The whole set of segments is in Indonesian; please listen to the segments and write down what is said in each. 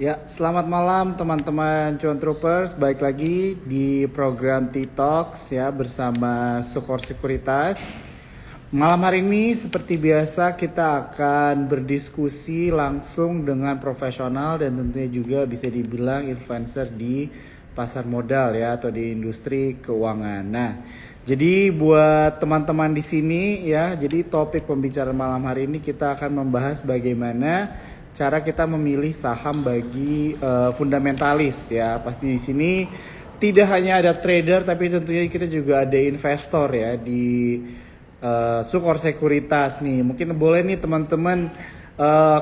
Ya, selamat malam teman-teman Cuan Troopers. Baik lagi di program T-Talks ya bersama Sukor Sekuritas. Malam hari ini seperti biasa kita akan berdiskusi langsung dengan profesional dan tentunya juga bisa dibilang influencer di pasar modal ya atau di industri keuangan. Nah, jadi buat teman-teman di sini ya, jadi topik pembicaraan malam hari ini kita akan membahas bagaimana cara kita memilih saham bagi fundamentalis ya. Pasti di sini tidak hanya ada trader tapi tentunya kita juga ada investor ya di Sukor Sekuritas nih. Mungkin boleh nih teman-teman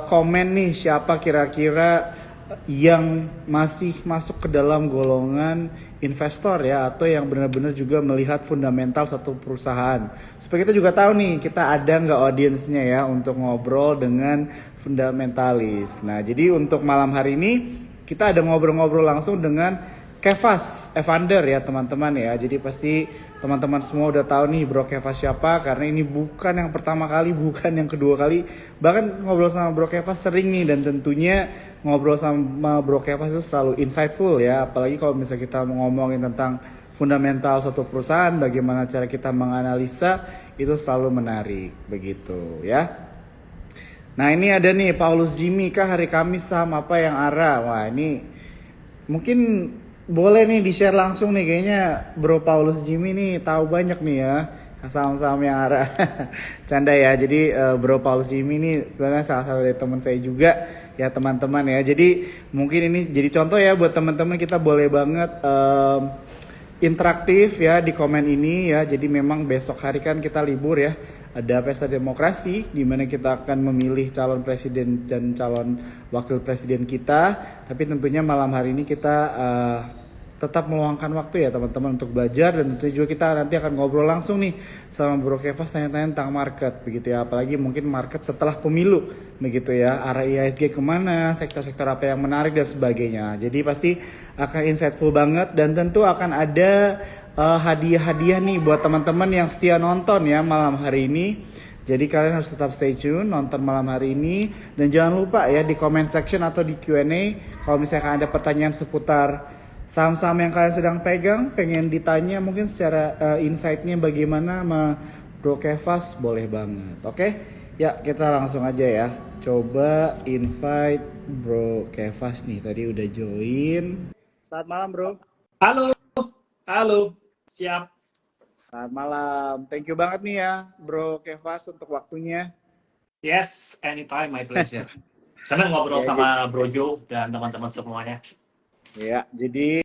komen nih siapa kira-kira yang masih masuk ke dalam golongan investor ya atau yang benar-benar juga melihat fundamental satu perusahaan supaya kita juga tahu nih kita ada nggak audiensnya ya untuk ngobrol dengan fundamentalis. Nah jadi untuk malam hari ini kita ada ngobrol-ngobrol langsung dengan Kefas Evander ya teman-teman ya. Jadi pasti teman-teman semua udah tahu nih Bro Kefas siapa karena ini bukan yang pertama kali, bukan yang kedua kali. Bahkan ngobrol sama Bro Kefas sering nih dan tentunya ngobrol sama Bro Kefas itu selalu insightful ya. Apalagi kalau misalnya kita mau ngomongin tentang fundamental suatu perusahaan, bagaimana cara kita menganalisa itu selalu menarik begitu ya. Nah ini ada nih Paulus Jimmy kah hari Kamis saham apa yang arah? Wah ini mungkin boleh nih di-share langsung nih kayaknya Bro Paulus Jimmy nih tahu banyak nih ya saham-saham yang arah. Canda ya. Jadi Bro Paulus Jimmy ini sebenarnya salah satu dari teman saya juga ya teman-teman ya. Jadi mungkin ini jadi contoh ya buat teman-teman kita boleh banget interaktif ya di komen ini ya. Jadi memang besok hari kan kita libur ya. Ada pesta demokrasi di mana kita akan memilih calon presiden dan calon wakil presiden kita. Tapi tentunya malam hari ini kita tetap meluangkan waktu ya teman-teman untuk belajar dan tentunya juga kita nanti akan ngobrol langsung nih sama Bro Kefas tanya-tanya tentang market begitu ya. Apalagi mungkin market setelah pemilu begitu ya, arah IHSG kemana, sektor-sektor apa yang menarik dan sebagainya. Jadi pasti akan insightful banget dan tentu akan ada hadiah-hadiah nih buat teman-teman yang setia nonton ya malam hari ini. Jadi kalian harus tetap stay tune nonton malam hari ini dan jangan lupa ya di comment section atau di Q&A kalau misalkan ada pertanyaan seputar saham-saham yang kalian sedang pegang pengen ditanya mungkin secara insight-nya bagaimana sama Bro Kefas boleh banget. Oke? Ya, kita langsung aja ya. Coba invite Bro Kefas nih tadi udah join. Selamat malam, Bro. Halo, halo, siap. Selamat malam. Thank you banget nih ya, Bro Kefas untuk waktunya. Yes, anytime, my pleasure. Senang ngobrol Ya, sama Bro Joe dan teman-teman semuanya. jadi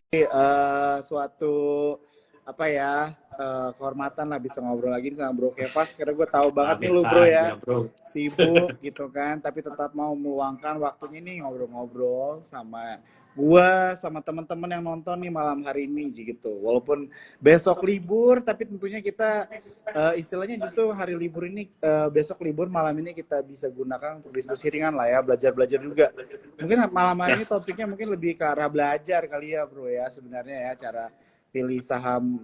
suatu apa ya kehormatan lah bisa ngobrol lagi sama Bro Kefas karena gue tahu banget nih lu Biasa bro aja, ya bro. sibuk gitu kan tapi tetap mau meluangkan waktunya nih ngobrol-ngobrol sama gue sama teman-teman yang nonton nih malam hari ini gitu walaupun besok libur tapi tentunya kita istilahnya justru hari libur ini besok libur malam ini kita bisa gunakan untuk diskusi ringan lah ya belajar-belajar juga mungkin malam hari ini Yes, topiknya mungkin lebih ke arah belajar kali ya bro ya sebenarnya ya cara pilih saham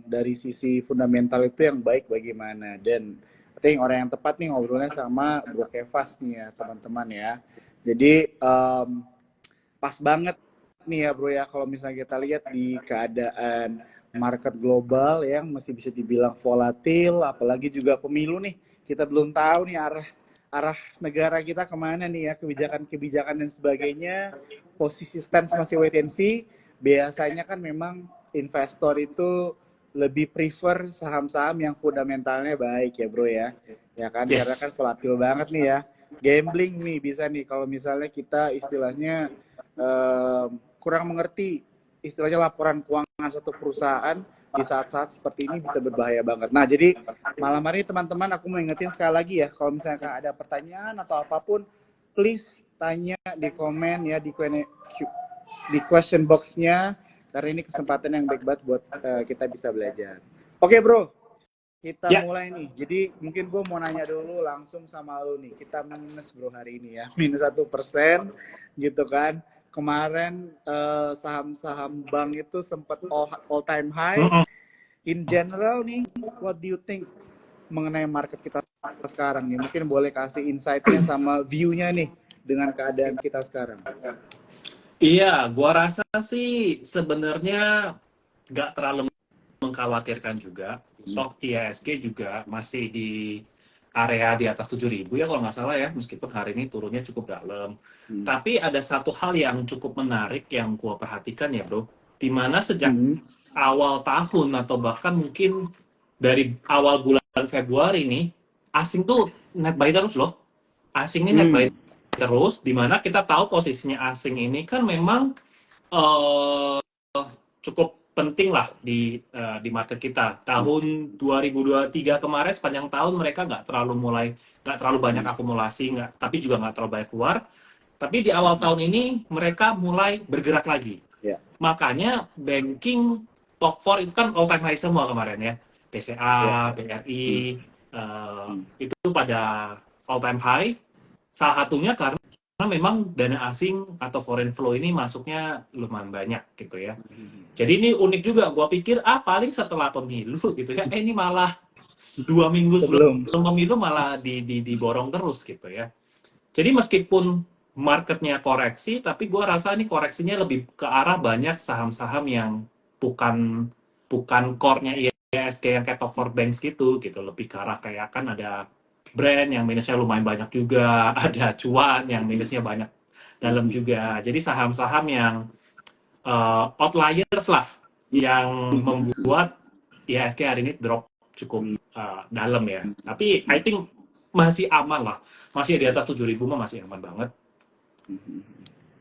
dari sisi fundamental itu yang baik bagaimana dan I think orang yang tepat nih ngobrolnya sama Bro Kefas nih ya teman-teman ya jadi pas banget nih ya bro ya kalau misalnya kita lihat di keadaan market global yang masih bisa dibilang volatil apalagi juga pemilu nih kita belum tahu nih arah arah negara kita kemana nih ya kebijakan-kebijakan dan sebagainya posisi stance masih wait and see biasanya kan memang investor itu lebih prefer saham-saham yang fundamentalnya baik ya bro ya kan karena kan yes. volatil banget nih ya gambling nih bisa nih kalau misalnya kita istilahnya kurang mengerti istilahnya laporan keuangan satu perusahaan di saat-saat seperti ini bisa berbahaya banget. Nah, jadi malam hari ini teman-teman aku mau ingetin sekali lagi ya, kalau misalnya ada pertanyaan atau apapun, please tanya di komen ya di Q&A, di question box-nya karena ini kesempatan yang baik banget buat kita bisa belajar. Oke, Bro. Kita Ya, mulai nih. Jadi mungkin gue mau nanya dulu langsung sama lo nih. Kita minus bro hari ini ya, minus 1% gitu kan. Kemarin saham-saham bank itu sempat all time high. mm-mm. In general nih, what do you think mengenai market kita sekarang nih? Mungkin boleh kasih insight-nya sama view-nya nih dengan keadaan kita sekarang? Iya, gua rasa sih sebenarnya nggak terlalu mengkhawatirkan juga. Toh IHSG juga masih di area di atas 7.000 ya kalau nggak salah ya, meskipun hari ini turunnya cukup dalam. Hmm. Tapi ada satu hal yang cukup menarik yang gua perhatikan ya bro, di mana sejak Hmm. awal tahun atau bahkan mungkin dari awal bulan Februari nih, asing tuh net buy terus loh. Asing ini net buy Hmm. terus, di mana kita tahu posisinya asing ini kan memang eh, cukup penting lah di market kita. Tahun 2023 kemarin sepanjang tahun mereka nggak terlalu banyak akumulasi, tapi juga nggak terlalu banyak keluar. Tapi di awal tahun ini mereka mulai bergerak lagi. Ya. Makanya banking top 4 itu kan all time high semua kemarin ya. Ya. BCA, BRI, Hmm. itu pada all time high. Salah satunya karena memang dana asing atau foreign flow ini masuknya lumayan banyak gitu ya. Jadi ini unik juga. Gua pikir paling setelah pemilu gitu ya. Ini malah 2 minggu Sebelum. sebelum pemilu malah diborong terus gitu ya. Jadi meskipun marketnya koreksi, tapi gue rasa ini koreksinya lebih ke arah banyak saham-saham yang bukan bukan core-nya IHSG yang kayak top 4 banks gitu lebih ke arah kayak kan ada brand yang minusnya lumayan banyak juga, ada cuan yang minusnya banyak dalam juga. Jadi saham-saham yang outliers lah yang membuat IHSG hari ini drop cukup dalam ya. Tapi I think masih aman lah, masih di atas 7.000 mah masih aman banget.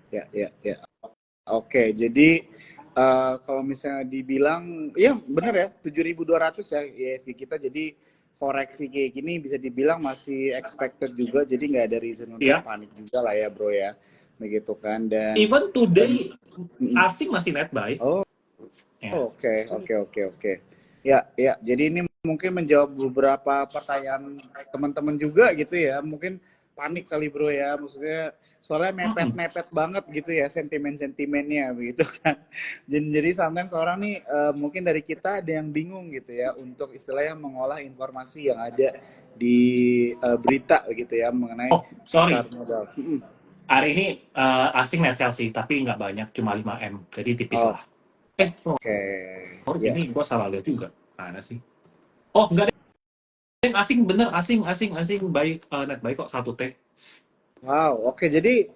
Ya, ya, ya. Oke, jadi kalau misalnya dibilang, ya benar ya, 7.200 ya ISG kita, jadi koreksi kayak gini bisa dibilang masih expected juga, jadi nggak ada reason untuk Ya, panik juga lah ya bro ya, begitu kan, dan even today asing masih net buy. oh Ya. oke. Ya, ya, jadi ini mungkin menjawab beberapa pertanyaan teman-teman juga gitu ya, mungkin panik kali bro ya, maksudnya soalnya mepet-mepet banget gitu ya sentimen-sentimennya begitu kan. Jadi sometimes orang nih mungkin dari kita ada yang bingung gitu ya untuk istilahnya mengolah informasi yang ada di berita gitu ya mengenai Oh, pasar sorry. modal. Hari ini asing net sell sih, tapi nggak banyak, cuma 5M. Jadi tipis Oh, lah. oke. Sorry, Ya. ini gue salah lihat juga. Mana sih? Oh, enggak deh. Asing bener, asing baik net buy kok 1T. Wow,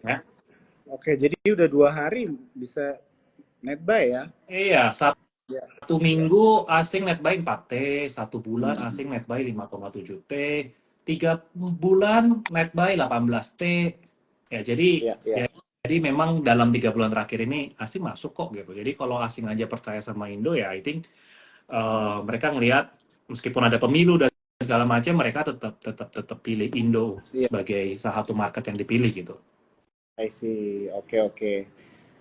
Ya. oke, jadi udah 2 hari bisa net buy ya? Iya, Ya. satu Ya. minggu asing net buy 4T, 1 bulan Hmm. asing net buy 5,7T, 3 bulan net buy 18T. Ya, Ya, ya. jadi memang dalam 3 bulan terakhir ini asing masuk kok gitu. Jadi kalau asing aja percaya sama Indo ya, I think mereka ngelihat meskipun ada pemilu dan segala macam, mereka tetap pilih Indo Iya, sebagai salah satu market yang dipilih gitu. I see. Oke.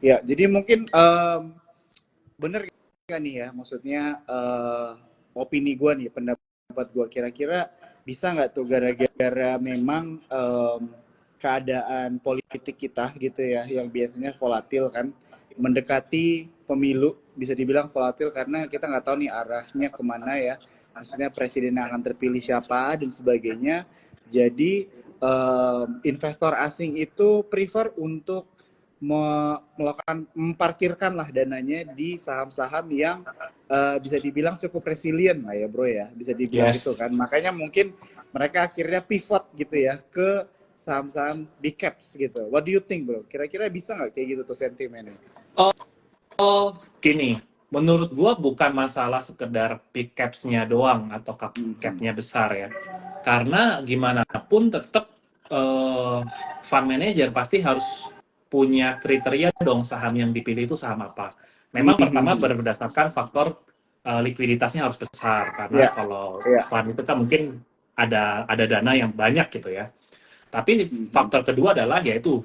Ya, jadi mungkin bener nggak nih ya, maksudnya opini gue nih, pendapat gue kira-kira bisa nggak tuh gara-gara memang keadaan politik kita gitu ya, yang biasanya volatil kan, mendekati pemilu bisa dibilang volatil karena kita nggak tahu nih arahnya kemana ya, maksudnya presiden yang akan terpilih siapa dan sebagainya. Jadi investor asing itu prefer untuk melakukan memparkirkan lah dananya di saham-saham yang bisa dibilang cukup resilient lah ya bro ya, bisa dibilang gitu Yes. kan, makanya mungkin mereka akhirnya pivot gitu ya ke saham-saham big caps gitu. What do you think bro, kira-kira bisa nggak kayak gitu tuh sentimennya? Oh, gini, menurut gua bukan masalah sekedar big caps-nya doang atau Mhm. cap-nya besar ya. Karena gimana pun tetap fund manager pasti harus punya kriteria dong saham yang dipilih itu saham apa. Memang pertama Mhm. berdasarkan faktor likuiditasnya harus besar karena Ya, kalau ya. fund itu kan mungkin ada dana yang banyak gitu ya. Tapi Mhm. faktor kedua adalah yaitu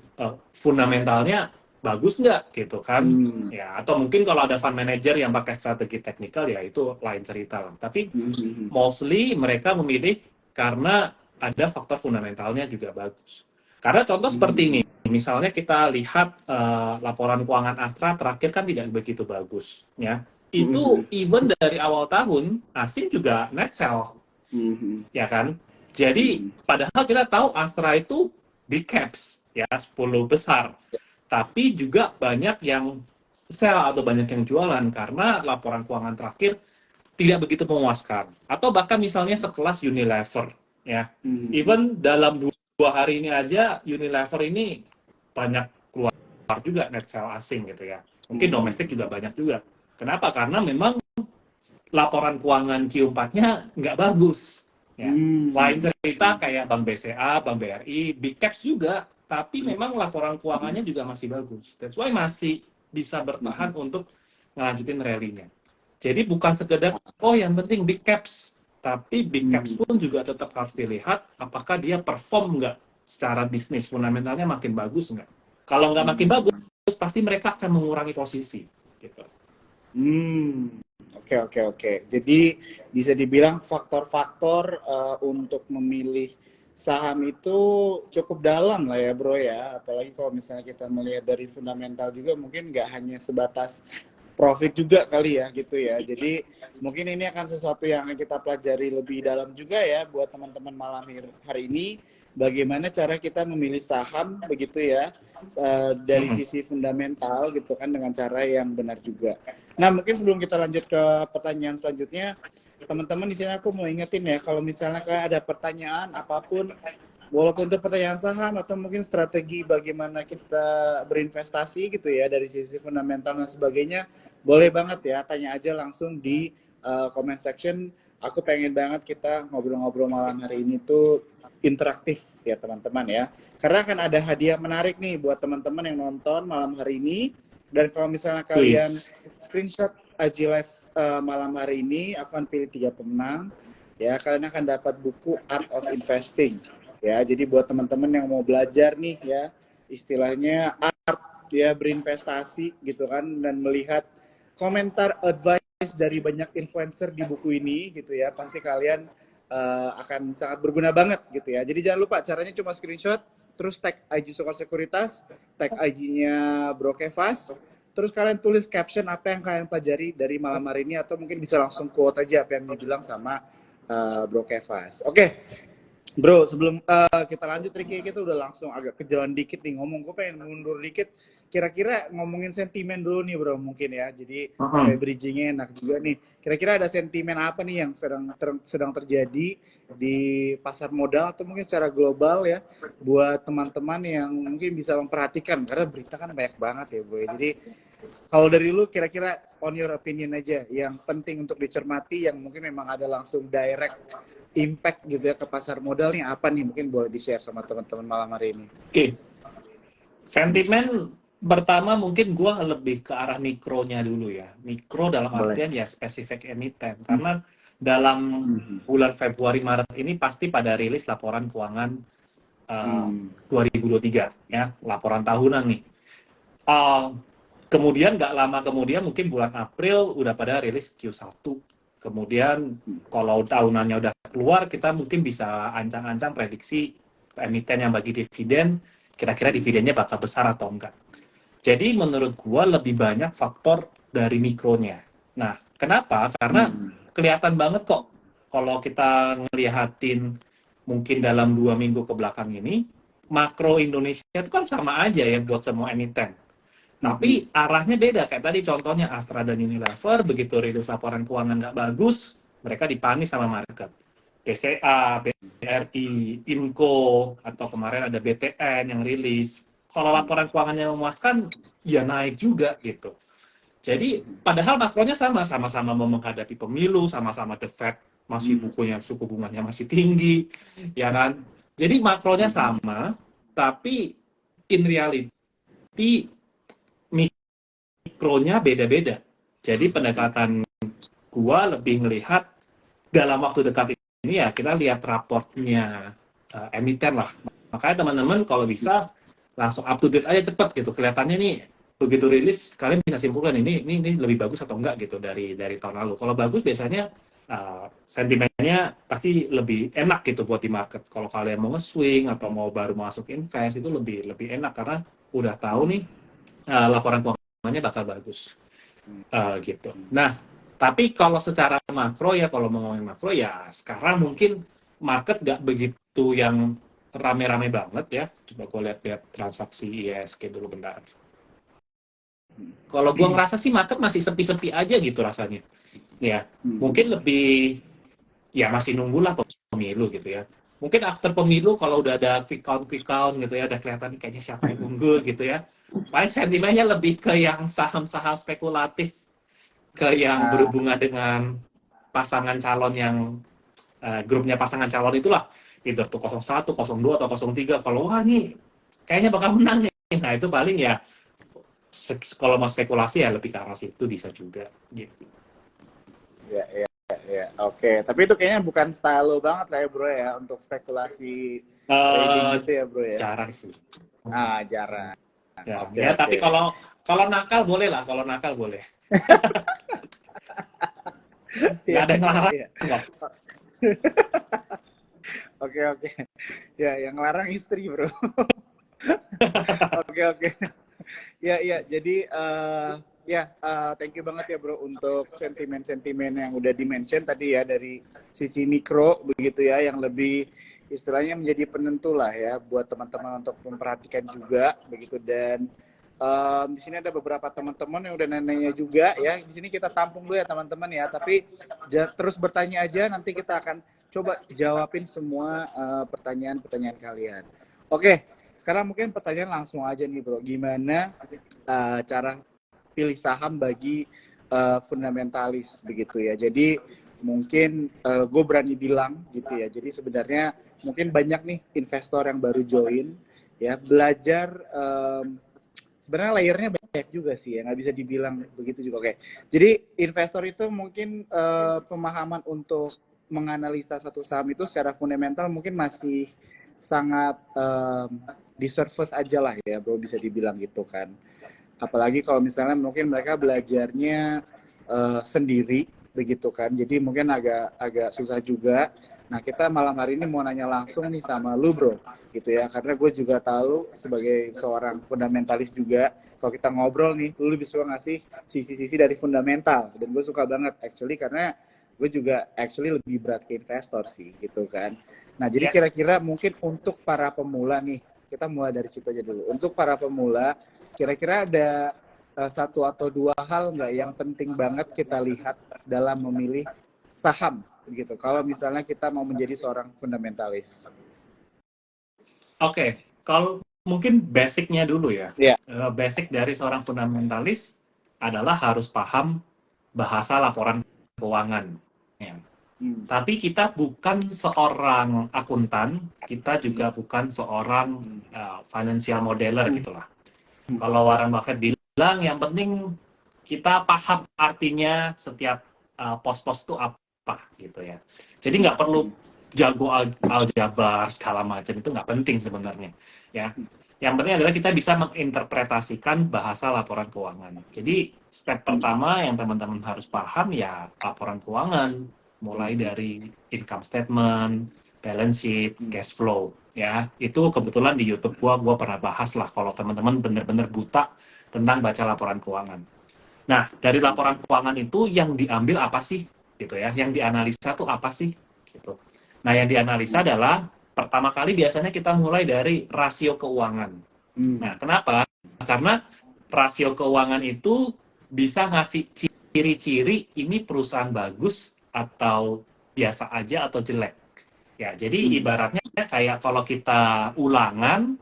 fundamentalnya bagus nggak gitu kan? Hmm. Ya, atau mungkin kalau ada fund manager yang pakai strategi teknikal ya itu lain cerita lah. Tapi Mhm. mostly mereka memilih karena ada faktor fundamentalnya juga bagus. Karena contoh seperti ini, Mhm. misalnya kita lihat laporan keuangan Astra terakhir kan tidak begitu bagus, ya. Mhm. Itu even dari awal tahun asing juga net sell, Mhm. ya kan? Jadi Mhm. padahal kita tahu Astra itu big caps, ya 10 besar. Tapi juga banyak yang sell atau banyak yang jualan karena laporan keuangan terakhir tidak begitu memuaskan. Atau bahkan misalnya sekelas Unilever, ya. Even dalam 2 hari ini aja Unilever ini banyak keluar juga net sell asing gitu ya. Mungkin domestik juga banyak juga. Kenapa? Karena memang laporan keuangan Q4-nya nggak bagus. Ya. Lain cerita kayak Bank BCA, Bank BRI, Big Caps juga, tapi memang laporan keuangannya juga masih bagus. That's why masih bisa bertahan untuk ngelanjutin rally-nya. Jadi bukan sekedar, oh yang penting Big Caps, tapi Big Caps pun juga tetap harus dilihat apakah dia perform nggak secara bisnis, fundamentalnya makin bagus nggak. Kalau nggak makin bagus, pasti mereka akan mengurangi posisi. Gitu. Oke. Jadi bisa dibilang faktor-faktor untuk memilih saham itu cukup dalam lah ya bro ya. Apalagi kalau misalnya kita melihat dari fundamental juga mungkin nggak hanya sebatas profit juga kali ya gitu ya. Jadi mungkin ini akan sesuatu yang akan kita pelajari lebih dalam juga ya buat teman-teman malam hari ini. Bagaimana cara kita memilih saham begitu ya dari sisi fundamental gitu kan dengan cara yang benar juga. Nah mungkin sebelum kita lanjut ke pertanyaan selanjutnya, teman-teman di sini aku mau ingetin ya kalau misalnya kayak ada pertanyaan apapun, walaupun itu pertanyaan saham atau mungkin strategi bagaimana kita berinvestasi gitu ya dari sisi fundamental dan sebagainya, boleh banget ya tanya aja langsung di comment section. Aku pengen banget kita ngobrol-ngobrol malam hari ini tuh interaktif ya teman-teman ya. Karena akan ada hadiah menarik nih buat teman-teman yang nonton malam hari ini. Dan kalau misalnya kalian screenshot IG Live malam hari ini, aku akan pilih 3 pemenang. Ya, kalian akan dapat buku Art of Investing. Ya, jadi buat teman-teman yang mau belajar nih ya, istilahnya art ya berinvestasi gitu kan dan melihat komentar advice dari banyak influencer di buku ini gitu ya, pasti kalian akan sangat berguna banget gitu ya. Jadi jangan lupa caranya cuma screenshot, terus tag IG Sukor Sekuritas, tag IG-nya Bro Kevas, terus kalian tulis caption apa yang kalian pelajari dari malam hari ini atau mungkin bisa langsung quote aja apa yang dibilang sama Bro Kevas. Oke. Bro, sebelum kita lanjut, Ricky, kita udah langsung agak kejauhan dikit nih ngomong. Gue pengen mundur dikit. Kira-kira ngomongin sentimen dulu nih, Bro, mungkin ya. Jadi sampai bridging-nya enak juga nih. Kira-kira ada sentimen apa nih yang sedang terjadi di pasar modal atau mungkin secara global ya, buat teman-teman yang mungkin bisa memperhatikan. Karena berita kan banyak banget ya, Bro. Jadi kalau dari lu kira-kira on your opinion aja yang penting untuk dicermati yang mungkin memang ada langsung direct impact gitu ya ke pasar modal nih apa nih mungkin boleh di-share sama teman-teman malam hari ini. Oke. Sentimen pertama mungkin gua lebih ke arah mikronya dulu ya. Mikro dalam artian ya spesifik emiten karena dalam bulan Februari Maret ini pasti pada rilis laporan keuangan 2023 ya, laporan tahunan nih. Kemudian nggak lama kemudian mungkin bulan April udah pada rilis Q1. Kemudian kalau tahunannya udah keluar, kita mungkin bisa ancang-ancang prediksi emiten yang bagi dividen, kira-kira dividennya bakal besar atau enggak. Jadi menurut gua lebih banyak faktor dari mikronya. Nah, kenapa? Karena kelihatan banget kok kalau kita ngelihatin mungkin dalam 2 minggu ke belakang ini, makro Indonesia itu kan sama aja ya buat semua emiten. Tapi arahnya beda, kayak tadi contohnya Astra dan Unilever, begitu rilis laporan keuangan nggak bagus, mereka dipanis sama market. BCA, BRI, Inco, atau kemarin ada BTN yang rilis. Kalau laporan keuangannya memuaskan, ya naik juga gitu. Jadi, padahal makronya sama-sama mau menghadapi pemilu, sama-sama The Fed masih bukunya, suku bunganya masih tinggi, ya kan? Jadi makronya sama, tapi in reality mikronya beda-beda. Jadi pendekatan gua lebih ngelihat dalam waktu dekat ini ya kita lihat raportnya emiten lah. Makanya teman-teman kalau bisa langsung up to date aja cepet gitu. Kelihatannya nih begitu rilis kalian bisa simpulkan ini lebih bagus atau enggak gitu dari tahun lalu. Kalau bagus biasanya sentimennya pasti lebih enak gitu buat di market. Kalau kalian mau nge-swing atau mau baru masuk invest itu lebih enak karena udah tahu nih laporan keuangannya bakal bagus gitu. Nah, tapi kalau secara makro ya, kalau mau ngomongin makro ya sekarang mungkin market nggak begitu yang rame-rame banget ya. Coba gue lihat-lihat transaksi ISG dulu bentar. Kalau gue ngerasa sih market masih sepi-sepi aja gitu rasanya. Ya, mungkin lebih ya masih nunggulah pemilu gitu ya. Mungkin after pemilu kalau udah ada quick count gitu ya, udah kelihatan kayaknya siapa yang unggul gitu ya. Paling sentimennya lebih ke yang saham-saham spekulatif, ke yang berhubungan dengan pasangan calon yang grupnya pasangan calon itulah, either tuh 01, 02 atau 03. Kalau wah nih kayaknya bakal menang nih. Nah, itu paling ya kalau mau spekulasi ya lebih ke arah situ bisa juga gitu. Ya, ya, ya. Oke. Tapi itu kayaknya bukan style lo banget lah ya bro ya untuk spekulasi trading gitu ya bro ya. Jarang sih. Jarang. Ya, Oke, ya oke. tapi kalau nakal boleh lah, kalau nakal boleh. Nggak ada yang larang Iya. kok. Oke, oke. Ya, yang larang istri bro. Oke, oke. Ya, ya. Jadi thank you banget ya bro untuk sentimen-sentimen yang udah dimention tadi ya dari sisi mikro begitu ya, yang lebih istilahnya menjadi penentu lah ya buat teman-teman untuk memperhatikan juga begitu. Dan di sini ada beberapa teman-teman yang udah nanya juga ya. Di sini kita tampung dulu ya teman-teman ya. Tapi terus bertanya aja, nanti kita akan coba jawabin semua pertanyaan-pertanyaan kalian. Oke, sekarang mungkin pertanyaan langsung aja nih bro. Gimana cara pilih saham bagi fundamentalis begitu ya. Jadi mungkin gue berani bilang gitu ya. Jadi sebenarnya mungkin banyak nih investor yang baru join ya, belajar sebenarnya layernya banyak juga sih ya, nggak bisa dibilang begitu juga. Oke, jadi investor itu mungkin pemahaman untuk menganalisa satu saham itu secara fundamental mungkin masih sangat di surface aja lah ya bro, bisa dibilang gitu kan. Apalagi kalau misalnya mungkin mereka belajarnya sendiri begitu kan, jadi mungkin agak susah juga. Nah, kita malam hari ini mau nanya langsung nih sama lu bro gitu ya, karena gue juga tahu sebagai seorang fundamentalis juga, kalau kita ngobrol nih lu lebih suka ngasih sisi-sisi dari fundamental, dan gue suka banget actually karena gue juga actually lebih berat ke investor sih gitu kan. Nah, jadi kira-kira mungkin untuk para pemula nih, kita mulai dari situ aja dulu. Untuk para pemula, kira-kira ada satu atau dua hal nggak yang penting banget kita lihat dalam memilih saham gitu, kalau misalnya kita mau menjadi seorang fundamentalis? Oke, kalau mungkin basicnya dulu ya. Iya. Basic dari seorang fundamentalis adalah harus paham bahasa laporan keuangan. Ya. Tapi kita bukan seorang akuntan, kita juga bukan seorang financial modeler gitulah. Kalau Warren Buffett bilang, yang penting kita paham artinya setiap pos-pos itu apa gitu ya. Jadi nggak perlu jago aljabar segala macam, itu nggak penting sebenarnya ya. Yang penting adalah kita bisa menginterpretasikan bahasa laporan keuangan. Jadi step pertama yang teman-teman harus paham ya laporan keuangan, mulai dari income statement, balance sheet, cash flow ya. Itu kebetulan di YouTube gua pernah bahas lah kalau teman-teman benar-benar buta tentang baca laporan keuangan. Nah, dari laporan keuangan itu yang diambil apa sih gitu ya, yang dianalisa tuh apa sih gitu. Nah, yang dianalisa adalah pertama kali biasanya kita mulai dari rasio keuangan. Nah, kenapa? Karena rasio keuangan itu bisa ngasih ciri-ciri ini perusahaan bagus atau biasa aja atau jelek. Ya, jadi ibaratnya kayak kalau kita ulangan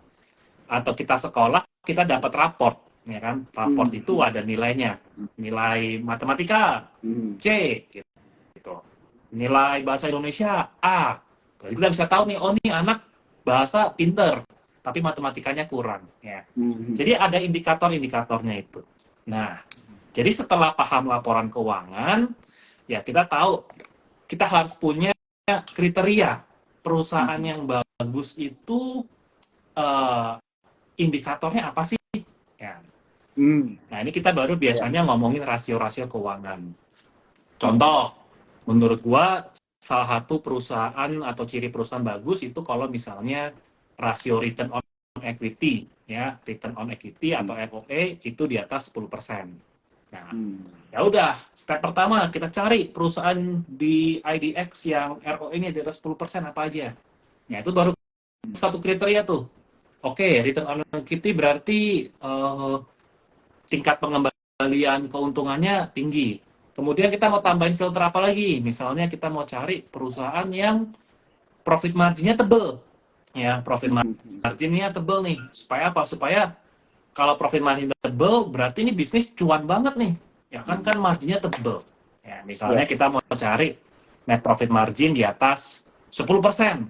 atau kita sekolah, kita dapat raport, ya kan? Raport itu ada nilainya. Nilai matematika C gitu. Nilai bahasa Indonesia A. Jadi kita bisa tahu nih, oh nih anak bahasa pinter, tapi matematikanya kurang ya. Jadi ada indikator-indikatornya itu. Nah, jadi setelah paham laporan keuangan, ya kita tahu kita harus punya kriteria perusahaan yang bagus itu indikatornya apa sih? Ya. Nah, ini kita baru biasanya ngomongin rasio-rasio keuangan. Contoh, menurut gua salah satu perusahaan atau ciri perusahaan bagus itu kalau misalnya rasio return on equity, ya, return on equity atau ROE itu di atas 10%. Nah, ya udah, step pertama kita cari perusahaan di IDX yang ROE-nya di atas 10% apa aja. Ya, itu baru satu kriteria tuh. Oke, return on equity berarti tingkat pengembalian keuntungannya tinggi. Kemudian kita mau tambahin filter apa lagi? Misalnya kita mau cari perusahaan yang profit marginnya tebel. Ya, profit marginnya tebel nih. Supaya apa? Supaya kalau profit margin tebel, berarti ini bisnis cuan banget nih. Ya kan marginnya tebel. Ya, misalnya kita mau cari net profit margin di atas 10%.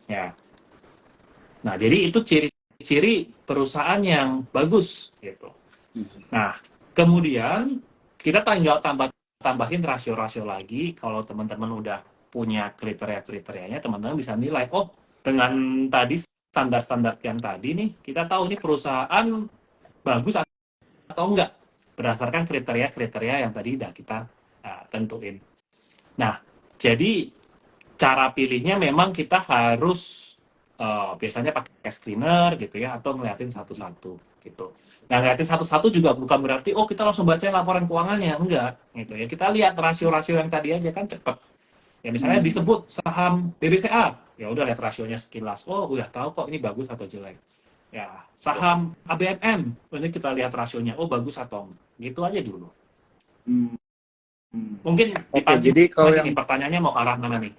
Ya. Nah, jadi itu ciri-ciri perusahaan yang bagus gitu. Nah, kemudian kita tinggal tambahin rasio-rasio lagi. Kalau teman-teman udah punya kriteria-kriterianya, teman-teman bisa nilai, oh dengan tadi standar-standar yang tadi nih, kita tahu ini perusahaan bagus atau enggak berdasarkan kriteria-kriteria yang tadi udah kita tentuin. Nah, jadi cara pilihnya memang kita harus biasanya pakai screener gitu ya, atau ngeliatin satu-satu gitu. Nah, ngeliatin satu-satu juga bukan berarti oh kita langsung baca laporan keuangannya, enggak gitu ya. Kita lihat rasio-rasio yang tadi aja kan cepet. Ya misalnya disebut saham BBCA, ya udah lihat rasionya sekilas. Oh, udah tahu kok ini bagus atau jelek. Ya, saham ABNM, ini kita lihat rasionya, oh bagus atau enggak. Gitu aja dulu. Mungkin dipancing jadi kalau lagi yang nih, pertanyaannya mau ke arah mana nih?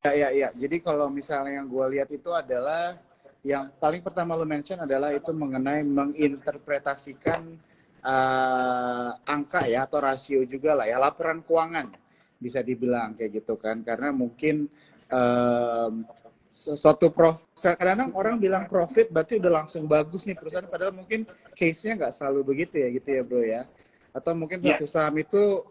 ya. Jadi kalau misalnya yang gue lihat itu adalah yang paling pertama lo mention adalah itu mengenai menginterpretasikan angka ya atau rasio juga lah ya, laporan keuangan bisa dibilang kayak gitu kan, karena mungkin suatu kadang-kadang orang bilang profit berarti udah langsung bagus nih perusahaan, padahal mungkin case-nya nggak selalu begitu ya gitu ya bro ya, atau mungkin satu saham itu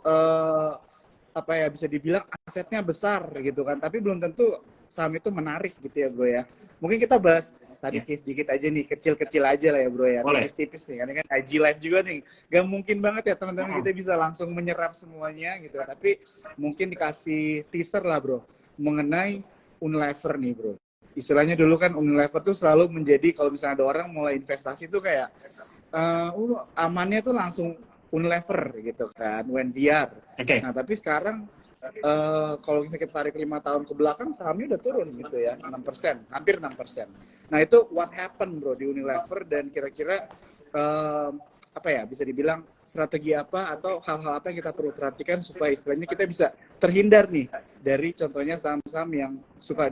apa ya, bisa dibilang asetnya besar gitu kan, tapi belum tentu saham itu menarik gitu ya bro ya. Mungkin kita bahas sedikit sedikit aja nih, kecil-kecil aja lah ya bro ya, tipis-tipis nih, karena kan IG Live juga nih, gak mungkin banget ya teman-teman kita bisa langsung menyerap semuanya gitu, tapi mungkin dikasih teaser lah bro, mengenai Unilever nih bro. Istilahnya dulu kan Unilever tuh selalu menjadi, kalau misalnya ada orang mulai investasi tuh kayak amannya tuh langsung Unilever gitu kan, WNDR. Nah tapi sekarang kalau kita tarik 5 tahun ke belakang, sahamnya udah turun gitu ya, 6%, hampir 6%. Nah itu what happened bro di Unilever, dan kira-kira apa ya, bisa dibilang strategi apa atau hal-hal apa yang kita perlu perhatikan supaya istilahnya kita bisa terhindar nih dari contohnya saham-saham yang suka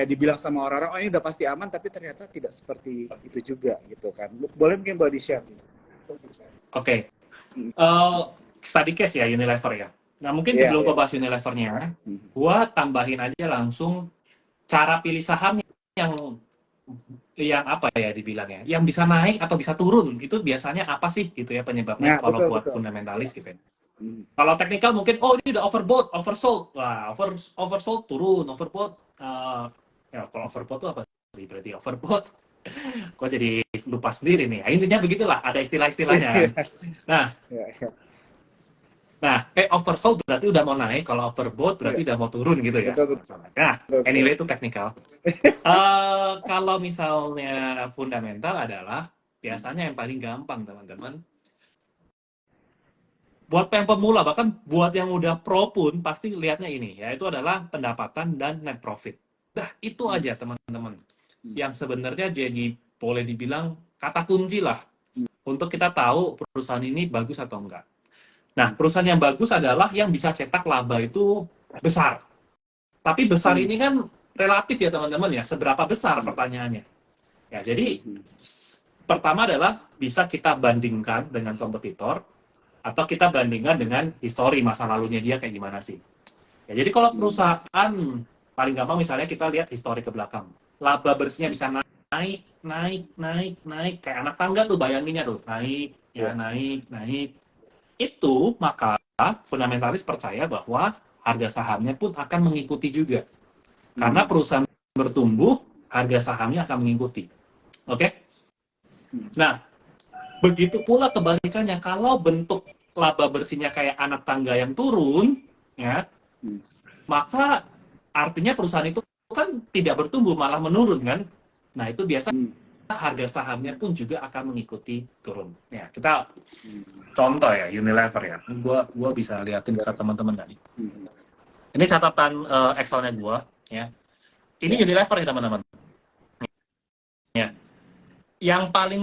dibilang sama orang-orang, oh ini udah pasti aman, tapi ternyata tidak seperti itu juga gitu kan. Boleh mungkin body share? Oke. Study case ya Unilever ya. Nah mungkin sebelum gue bahas Unilevernya, gue tambahin aja langsung cara pilih saham yang apa ya dibilangnya, yang bisa naik atau bisa turun, itu biasanya apa sih gitu ya penyebabnya, kalau buat fundamentalis gitu ya. Kalau teknikal mungkin, oh ini udah overbought, oversold, wah oversold turun, overbought, ya kalau overbought itu apa sih berarti overbought? Kok jadi lupa sendiri nih. Intinya begitulah, ada istilah-istilahnya. Nah, oversold berarti udah mau naik, kalau overbought berarti udah mau turun gitu ya. Nah, anyway itu teknikal. Kalau misalnya fundamental adalah biasanya yang paling gampang teman-teman. Buat yang pemula, bahkan buat yang udah pro pun pasti lihatnya ini, yaitu adalah pendapatan dan net profit. Dah, itu aja teman-teman. Yang sebenarnya jadi boleh dibilang kata kunci lah untuk kita tahu perusahaan ini bagus atau enggak. Nah, perusahaan yang bagus adalah yang bisa cetak laba itu besar. Tapi besar ini kan relatif ya teman-teman ya, seberapa besar pertanyaannya. Ya, jadi pertama adalah bisa kita bandingkan dengan kompetitor, atau kita bandingkan dengan histori masa lalunya dia kayak gimana sih. Ya, jadi kalau perusahaan paling gampang misalnya kita lihat histori ke belakang. Laba bersihnya bisa naik, kayak anak tangga tuh bayanginnya tuh, naik. Itu maka fundamentalis percaya bahwa harga sahamnya pun akan mengikuti juga. Karena perusahaan bertumbuh, harga sahamnya akan mengikuti. Oke? Nah, begitu pula kebalikannya, kalau bentuk laba bersihnya kayak anak tangga yang turun, ya, maka artinya perusahaan itu kan tidak bertumbuh, malah menurun kan. Nah, itu biasa harga sahamnya pun juga akan mengikuti turun. Ya, kita contoh ya Unilever ya. Gua bisa liatin ke teman-teman tadi. Ini catatan Excelnya gua ya. Ini Ya. Unilever nih teman-teman. Ya. Yang paling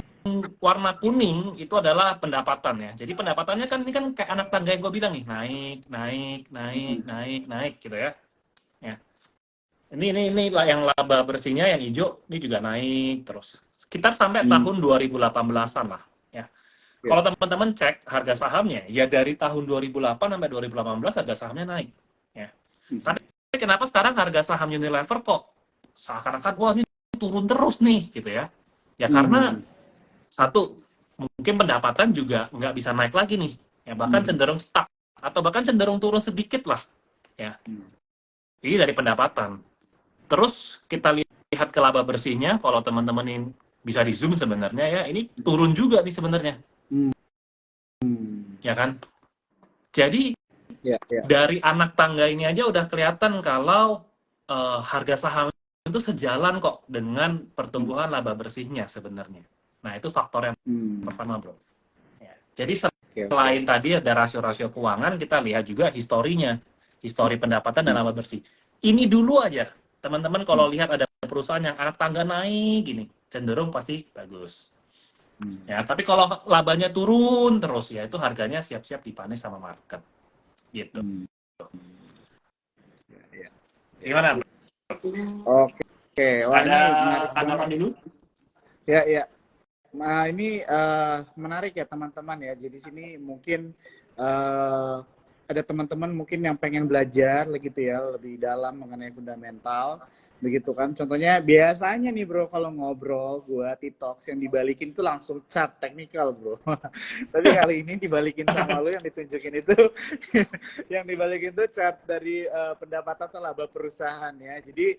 warna kuning itu adalah pendapatan ya. Jadi pendapatannya kan ini kan kayak anak tangga yang gue bilang nih, naik, naik, naik, Hmm. naik, naik gitu ya. Ya. Ini lah yang laba bersihnya yang hijau ini juga naik terus. Sekitar sampai Hmm. tahun 2018-an lah ya. Ya. Kalau teman-teman cek harga sahamnya, ya dari tahun 2008 sampai 2018 harga sahamnya naik. Ya. Hmm. Tapi kenapa sekarang harga saham Unilever kok seakan-akan wah ini turun terus nih gitu ya? Ya karena Hmm. satu mungkin pendapatan juga nggak bisa naik lagi nih, ya bahkan Hmm. cenderung stuck atau bahkan cenderung turun sedikit lah, ya. Hmm. Ini dari pendapatan. Terus kita lihat ke laba bersihnya, kalau teman-teman ini bisa di zoom sebenarnya ya ini turun juga nih sebenarnya, Hmm. ya kan? Jadi Ya, ya. dari anak tangga ini aja udah kelihatan kalau harga saham itu sejalan kok dengan Hmm. pertumbuhan laba bersihnya sebenarnya. Nah, itu faktor yang Hmm. pertama, Bro. Ya. Jadi Oke, oke. selain tadi ada rasio-rasio keuangan, kita lihat juga historinya, histori pendapatan dan Hmm. laba bersih. Ini dulu aja, teman-teman Hmm. kalau lihat ada perusahaan yang anak tangga naik gini, cenderung pasti bagus. Hmm. Ya, tapi kalau labanya turun terus ya itu harganya siap-siap dipanis sama market. Gitu. Hmm. Ya, ya. Ya. Gimana, Bro? Oke, oke. Wah, Ada ini menarik banget. tanggapan dulu? Ya, ya. Nah, ini menarik ya teman-teman ya. Jadi sini mungkin eh, ada teman-teman mungkin yang pengen belajar gitu ya lebih dalam mengenai fundamental, begitu kan. Contohnya biasanya nih bro kalau ngobrol gua TikToks yang dibalikin tuh langsung chart teknikal bro. Tapi kali ini dibalikin sama lu yang ditunjukin itu yang dibalikin tuh chart dari pendapatan atau laba perusahaan ya. Jadi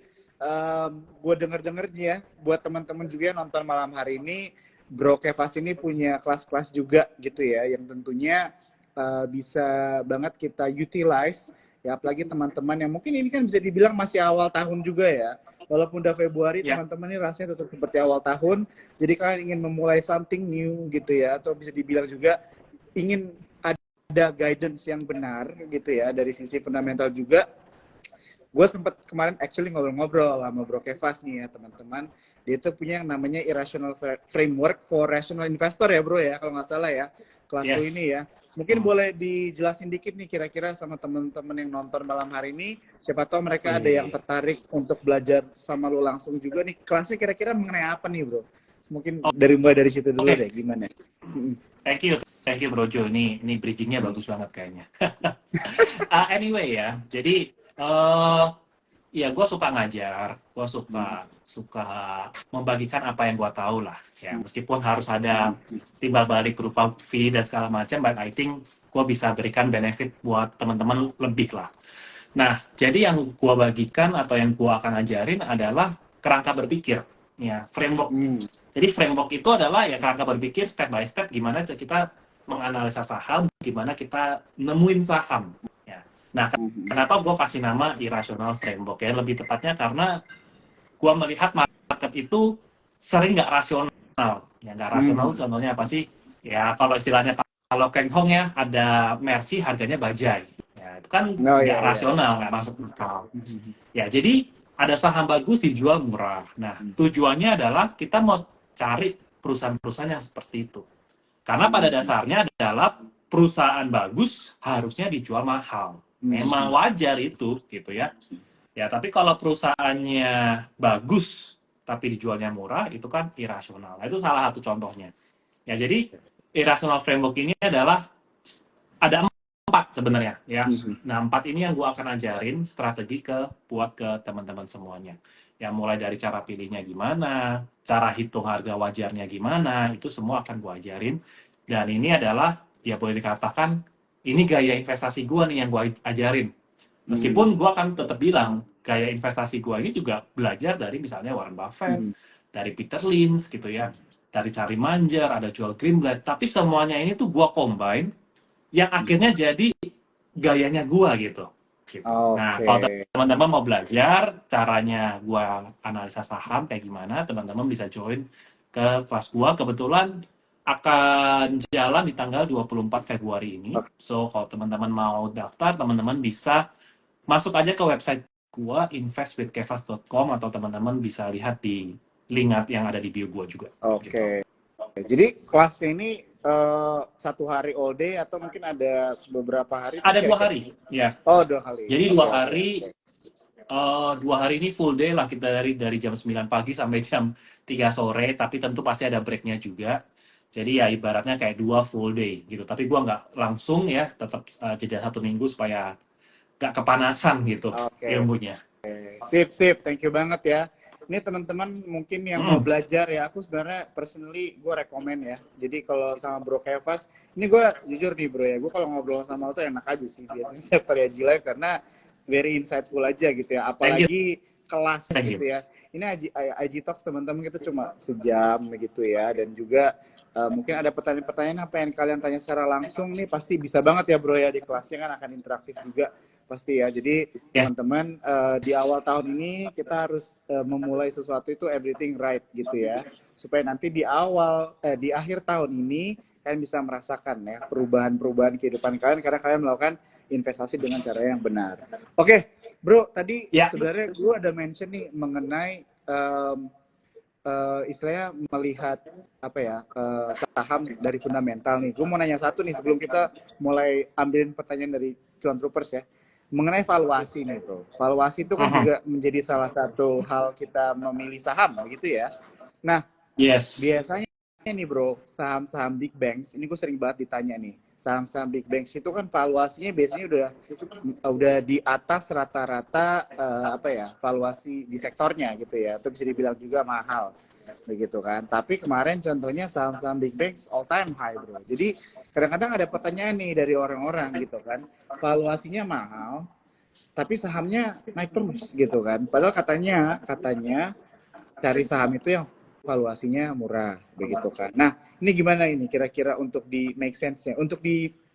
gue denger-denger nih ya buat teman-teman juga yang nonton malam hari ini, Bro Kevas ini punya kelas-kelas juga gitu ya, yang tentunya bisa banget kita utilize ya, apalagi teman-teman yang mungkin ini kan bisa dibilang masih awal tahun juga ya. Walaupun udah Februari, Ya. teman-teman ini rasanya tetap seperti awal tahun. Jadi kalian ingin memulai something new gitu ya, atau bisa dibilang juga ingin ada guidance yang benar gitu ya dari sisi fundamental juga. Gue sempat kemarin actually ngobrol-ngobrol sama Bro Kevas nih ya teman-teman. Dia itu punya yang namanya Irrational Framework for Rational Investor ya bro ya, kalau nggak salah ya, kelas lu Yes. ini ya. Mungkin boleh dijelasin dikit nih kira-kira sama teman-teman yang nonton malam hari ini, siapa tahu mereka ada yang Wih. tertarik untuk belajar sama lu langsung juga nih. Kelasnya kira-kira mengenai apa nih bro? Mungkin dari mulai dari situ dulu Oke. deh, gimana? Thank you Bro Jo. Ini bridgingnya bagus banget kayaknya. Anyway ya, jadi ya gue suka ngajar, gue suka suka membagikan apa yang gue tahu lah. Ya meskipun harus ada timbal balik berupa fee dan segala macam, but I think gue bisa berikan benefit buat teman-teman lebih lah. Nah, jadi yang gue bagikan atau yang gue akan ajarin adalah kerangka berpikir, ya framework. Hmm. Jadi framework itu adalah ya kerangka berpikir step by step gimana kita menganalisa saham, gimana kita nemuin saham. Ya. Nah, kenapa gue kasih nama irrational framework ya? Lebih tepatnya karena gue melihat market itu sering nggak rasional. Ya nggak rasional contohnya apa sih? Ya kalau istilahnya kalau Keng Hong ya ada Mercy harganya bajai. Ya itu kan Oh nggak ya, ya. rasional, nggak masuk akal. Ya jadi ada saham bagus dijual murah. Nah tujuannya adalah kita mau cari perusahaan-perusahaan yang seperti itu. Karena pada dasarnya adalah perusahaan bagus harusnya dijual mahal. Memang wajar itu gitu ya. Ya, tapi kalau perusahaannya bagus tapi dijualnya murah itu kan irasional. Nah, itu salah satu contohnya. Ya, jadi irrational framework ini adalah ada 4 sebenarnya ya. Nah, 4 ini yang gue akan ajarin strategi buat ke teman-teman semuanya. Ya, mulai dari cara pilihnya gimana, cara hitung harga wajarnya gimana, itu semua akan gue ajarin. Dan ini adalah ya boleh dikatakan ini gaya investasi gue nih yang gue ajarin. Meskipun gue akan tetap bilang gaya investasi gue ini juga belajar dari misalnya Warren Buffett, dari Peter Lynch gitu ya, dari Charlie Munger, ada Joel Greenblatt, tapi semuanya ini tuh gue combine yang akhirnya jadi gayanya gue gitu. Nah, Oke. kalau teman-teman mau belajar caranya gue analisa saham kayak gimana, teman-teman bisa join ke kelas gue. Kebetulan akan jalan di tanggal 24 Februari ini. So, kalau teman-teman mau daftar, teman-teman bisa masuk aja ke website gua investwithkevas.com atau teman-teman bisa lihat di link yang ada di bio gua juga. Gitu. Oke. Jadi kelasnya ini 1 hari all day atau mungkin ada beberapa hari? Ada 2 kira-kira? hari, ya. Oh, 2 hari. Jadi Oke, 2 oke, hari, oke. 2 hari ini full day lah, kita dari jam 9 pagi sampai jam 3 sore, tapi tentu pasti ada breaknya juga. Jadi ya ibaratnya kayak 2 full day gitu. Tapi gua nggak langsung ya, tetap jeda 1 minggu supaya nggak kepanasan gitu Oke. ilmunya. Sip. Thank you banget ya. Ini teman-teman mungkin yang mau Hmm. belajar ya, aku sebenarnya personally gue rekomen ya. Jadi kalau sama Bro Kevas, ini gue jujur nih bro ya, gue kalau ngobrol sama lo tuh enak aja sih biasanya setiap kali Aji Live karena very insightful aja gitu ya. Thank you. Apalagi kelas Thank gitu you. ya. Ini Aji Talks teman-teman kita cuma sejam gitu ya, dan juga mungkin ada pertanyaan-pertanyaan apa yang kalian tanya secara langsung nih pasti bisa banget ya bro ya, di kelasnya kan akan interaktif juga pasti ya. Jadi Yes. teman-teman di awal tahun ini kita harus memulai sesuatu itu everything right gitu ya, supaya nanti di akhir tahun ini kalian bisa merasakan ya perubahan-perubahan kehidupan kalian karena kalian melakukan investasi dengan cara yang benar. Oke, bro, tadi Ya. sebenarnya gue ada mention nih mengenai istilahnya melihat apa ya saham dari fundamental nih. Gue mau nanya satu nih sebelum kita mulai ambilin pertanyaan dari Cuan Troopers ya, mengenai valuasi nih bro. Valuasi itu kan juga menjadi salah satu hal kita memilih saham gitu ya. Nah, Yes. biasanya nih bro, saham-saham big banks, ini gue sering banget ditanya nih, saham-saham big banks itu kan valuasinya biasanya udah di atas rata-rata apa ya, valuasi di sektornya gitu ya, atau bisa dibilang juga mahal begitu kan. Tapi kemarin contohnya saham-saham big banks all time high bro. Jadi kadang-kadang ada pertanyaan nih dari orang-orang gitu kan, valuasinya mahal tapi sahamnya naik terus gitu kan. Padahal katanya cari saham itu yang valuasinya murah begitu kan. Nah, ini gimana ini kira-kira untuk di make sense-nya, untuk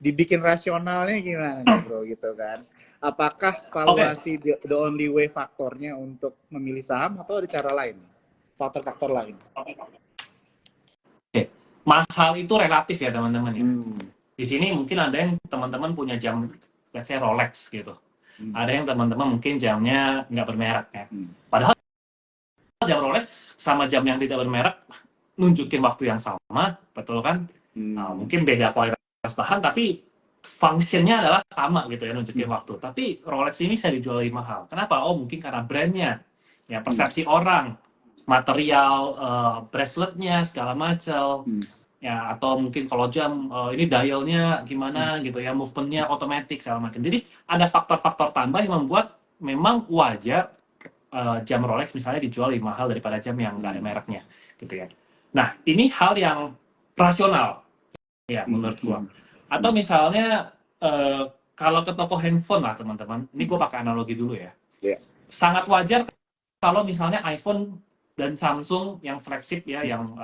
dibikin rasionalnya gimana nih bro gitu kan. Apakah valuasi the only way faktornya untuk memilih saham atau ada cara lain? Faktor-faktor lain. Oke. Mahal itu relatif ya teman-teman ya. Di sini mungkin ada yang teman-teman punya jam, let's say Rolex gitu. Ada yang teman-teman mungkin jamnya nggak bermerek ya. Padahal jam Rolex sama jam yang tidak bermerek nunjukin waktu yang sama, betul kan? Mungkin beda kualitas bahan, tapi functionnya adalah sama gitu ya, nunjukin waktu. Tapi Rolex ini saya dijual lebih mahal. Kenapa? Oh mungkin karena brandnya, ya persepsi orang, material braceletnya segala macam. Ya, atau mungkin kalau jam ini dialnya gimana gitu ya, movementnya otomatis segala macam. Jadi ada faktor-faktor tambah yang membuat memang wajar jam Rolex misalnya dijual lebih mahal daripada jam yang nggak ada mereknya gitu ya. Nah ini hal yang rasional ya menurut gua. Atau misalnya kalau ke toko handphone lah teman-teman, ini gua pakai analogi dulu ya. Sangat wajar kalau misalnya iPhone dan Samsung yang flagship ya, yang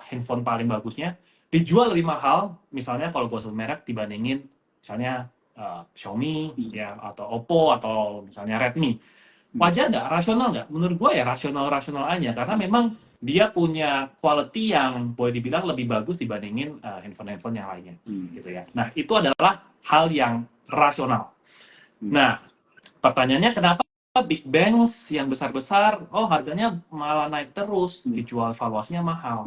handphone paling bagusnya dijual lebih mahal misalnya kalau gue sebut merek dibandingin misalnya Xiaomi ya, atau Oppo, atau misalnya Redmi. Wajar nggak? Rasional nggak? Menurut gue ya rasional aja, karena memang dia punya quality yang boleh dibilang lebih bagus dibandingin handphone-handphone yang lainnya gitu ya. Nah itu adalah hal yang rasional. Nah pertanyaannya kenapa big banks yang besar-besar, oh harganya malah naik terus, dijual valuasinya mahal.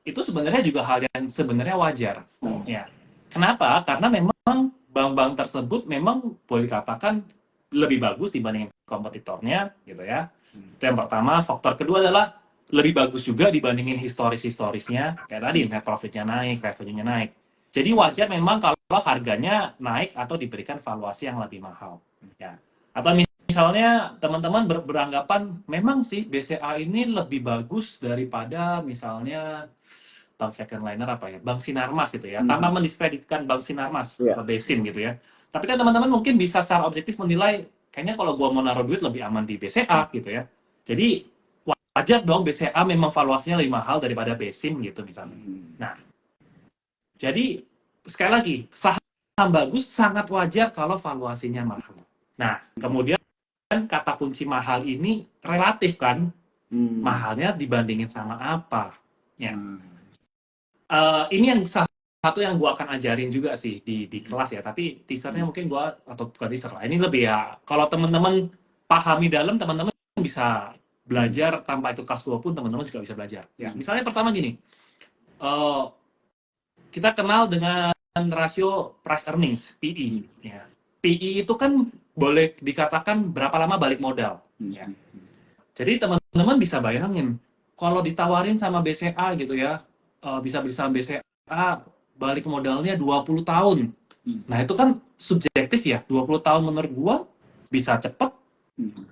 Itu sebenarnya juga hal yang sebenarnya wajar. Ya. Kenapa? Karena memang bank-bank tersebut memang boleh dikatakan lebih bagus dibanding kompetitornya, gitu ya. Itu yang pertama. Faktor kedua adalah lebih bagus juga dibandingin historisnya. Kayak tadi, net profitnya naik, revenue-nya naik. Jadi wajar memang kalau harganya naik atau diberikan valuasi yang lebih mahal. Ya. Atau misalnya teman-teman beranggapan memang sih BCA ini lebih bagus daripada misalnya bank second liner apa ya, Bank Sinarmas gitu ya, tanpa mendiskreditkan Bank Sinarmas atau BSIM gitu ya. Tapi kan teman-teman mungkin bisa secara objektif menilai, kayaknya kalau gua mau naruh duit lebih aman di BCA gitu ya. Jadi wajar dong BCA memang valuasinya lebih mahal daripada BSIM gitu misalnya. Nah, jadi sekali lagi, saham bagus sangat wajar kalau valuasinya mahal. Nah, kemudian kata kunci mahal ini relatif kan, mahalnya dibandingin sama apa ya. Ini yang satu yang gue akan ajarin juga sih di kelas ya, tapi teasernya mungkin gue, atau bukan teaser lah, ini lebih ya kalau teman-teman pahami dalam, teman-teman bisa belajar tanpa itu kelas 2 pun teman-teman juga bisa belajar. Ya, misalnya pertama gini, eh, kita kenal dengan rasio price earnings (PE). Ya. PE itu kan boleh dikatakan berapa lama balik modal. Ya. Jadi teman-teman bisa bayangin kalau ditawarin sama BCA gitu ya, bisa bisa BCA balik modalnya 20 tahun. Nah, itu kan subjektif ya. 20 tahun menurut gua bisa cepet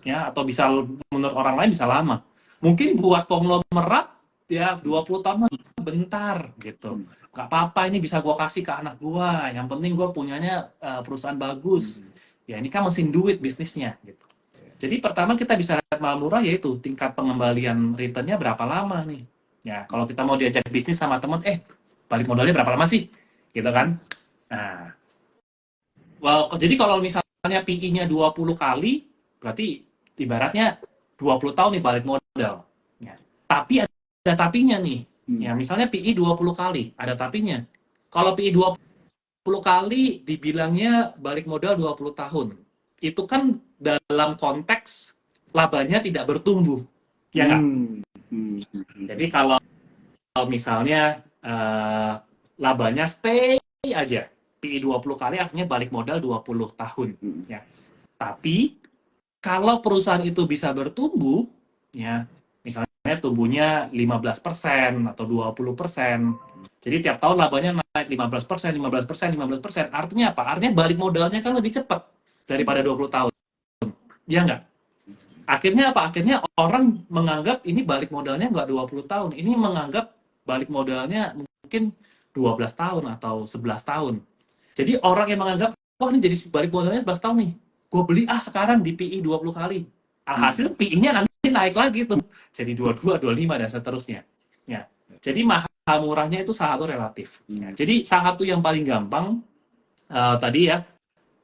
ya, atau bisa menurut orang lain bisa lama. Mungkin buat konglomerat ya 20 tahun bentar gitu. Gak apa-apa, ini bisa gua kasih ke anak gua. Yang penting gua punyanya perusahaan bagus. Ya, ini kan mesin duit bisnisnya gitu. Jadi pertama kita bisa lihat mahal murah yaitu tingkat pengembalian returnnya berapa lama nih. Ya, kalau kita mau diajak bisnis sama teman, balik modalnya berapa lama sih? Gitu kan? Nah, jadi kalau misalnya PI-nya 20 kali, berarti ibaratnya 20 tahun nih balik modal. Ya. Tapi ada tapinya nih. Ya, misalnya PI 20 kali, ada tapinya. Kalau PI 20 kali dibilangnya balik modal 20 tahun. Itu kan dalam konteks labanya tidak bertumbuh. Ya nggak? Jadi kalau misalnya labanya stay aja, PI 20 kali artinya balik modal 20 tahun. Ya. Tapi kalau perusahaan itu bisa bertumbuh, ya misalnya tumbuhnya 15% atau 20%, jadi tiap tahun labanya naik 15%, 15%, 15%, artinya apa? Artinya balik modalnya kan lebih cepat daripada 20 tahun. Ya nggak? Akhirnya apa? Akhirnya orang menganggap ini balik modalnya nggak 20 tahun, ini menganggap balik modalnya mungkin 12 tahun atau 11 tahun. Jadi orang yang menganggap, wah ini jadi balik modalnya 11 tahun nih, gue beli sekarang di PI 20 kali. Alhasil PI-nya nanti naik lagi tuh, jadi 22, 25, dan seterusnya. Ya. Jadi mahal murahnya itu salah satu relatif. Ya. Jadi salah satu yang paling gampang, tadi ya,